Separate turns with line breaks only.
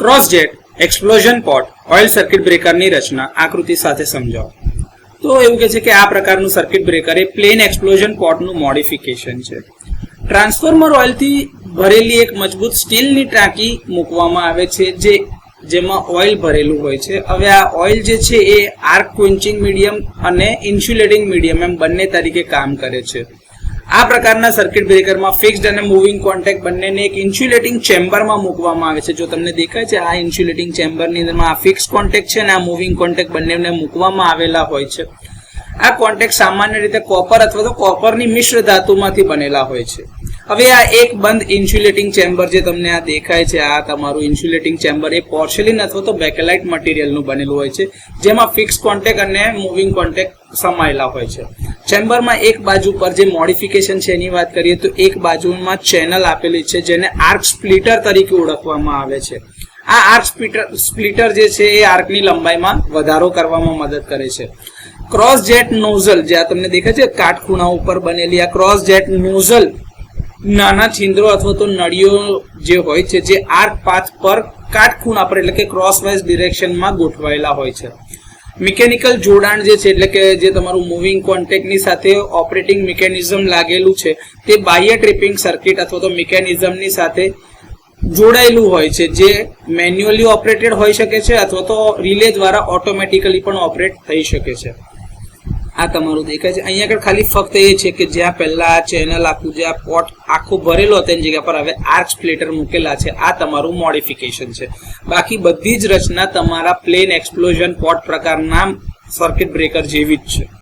Cross jet explosion pot oil circuit બ્રેકરની રચના આકૃતિ સાથે સમજાવો. તો એવું કહે છે કે આ પ્રકારનું સર્કિટ બ્રેકર એ પ્લેન એક્સપ્લોઝન પોટનું મોડિફિકેશન છે. ટ્રાન્સફોર્મર ઓઇલથી ભરેલી એક મજબૂત સ્ટીલની ટાંકી મૂકવામાં આવે છે જેમાં ઓઇલ ભરેલું હોય છે. હવે આ ઓઇલ જે છે એ આર્ક ક્વિન્ચિંગ મીડિયમ અને ઇન્સ્યુલેટિંગ મીડિયમ એમ બંને તરીકે કામ કરે છે. આ પ્રકારના સર્કિટ બ્રેકરમાં ફિક્સ્ડ અને મૂવિંગ કોન્ટેક્ટ બંનેને એક ઇન્સ્યુલેટિંગ ચેમ્બરમાં મૂકવામાં આવે છે. જો તમને દેખાય છે આ ઇન્સ્યુલેટિંગ ચેમ્બરની અંદરમાં આ ફિક્સ કોન્ટેક્ટ છે અને આ મૂવિંગ કોન્ટેક્ટ બંનેને મૂકવામાં આવેલા હોય છે. આ કોન્ટેક્ટ સામાન્ય રીતે કોપર અથવા તો કોપરની મિશ્ર ધાતુમાંથી બનેલા હોય છે. હવે આ એક બંધ ઇન્સ્યુલેટિંગ ચેમ્બર જે તમને આ દેખાય છે, આ તમારું ઇન્સ્યુલેટિંગ ચેમ્બર એ પોર્સેલિન અથવા તો બેકેલાઇટ મટીરિયલનું બનેલું હોય છે જેમાં ફિક્સ કોન્ટેક્ટ અને મૂવિંગ કોન્ટેક્ટ સમાયેલા હોય છે. ચેમ્બરમાં એક બાજુ પર જે મોડિફિકેશન છે એની વાત કરીએ તો એક બાજુમાં ચેનલ આપેલી છે જેને આર્ક સ્પ્લિટર તરીકે ઓળખવામાં આવે છે. આ આર્ક સ્પ્લિટર જે છે એ આર્કની લંબાઈમાં વધારો કરવામાં મદદ કરે છે. ક્રોસ જેટ નોઝલ જે આ તમને દેખાય છે કાટખૂણા ઉપર બનેલી આ ક્રોસ જેટ નોઝલ નાના છિદ્રો અથવા તો નળીઓ જે હોય છે જે આર્ક પાથ પર કાટખૂણા પર એટલે કે ક્રોસવાઇઝ ડિરેક્શનમાં ગોઠવાયેલા હોય છે. મિકેનિકલ જોડાણ જે છે એટલે કે જે તમારું મૂવિંગ કોન્ટેક્ટની સાથે ઓપરેટિંગ મિકેનિઝમ લાગેલું છે તે બાહ્ય ટ્રિપિંગ સર્કિટ અથવા તો મિકેનિઝમની સાથે જોડાયેલું હોય છે જે મેન્યુઅલી ઓપરેટેડ હોઈ શકે છે અથવા તો રિલે દ્વારા ઓટોમેટિકલી પણ ઓપરેટ થઈ શકે છે. આ તમારું દેખાય છે અહીંયા આગળ ખાલી ફક્ત એ છે કે જ્યાં પહેલા આ ચેનલ આખું જે આ પોટ આખું ભરેલો હતો એની જગ્યા પર હવે આર્ક સ્પ્લિટર મૂકેલા છે. આ તમારું મોડિફિકેશન છે. બાકી બધી જ રચના તમારા પ્લેન એક્સપ્લોઝન પોટ પ્રકારના સર્કિટ બ્રેકર જેવી જ છે.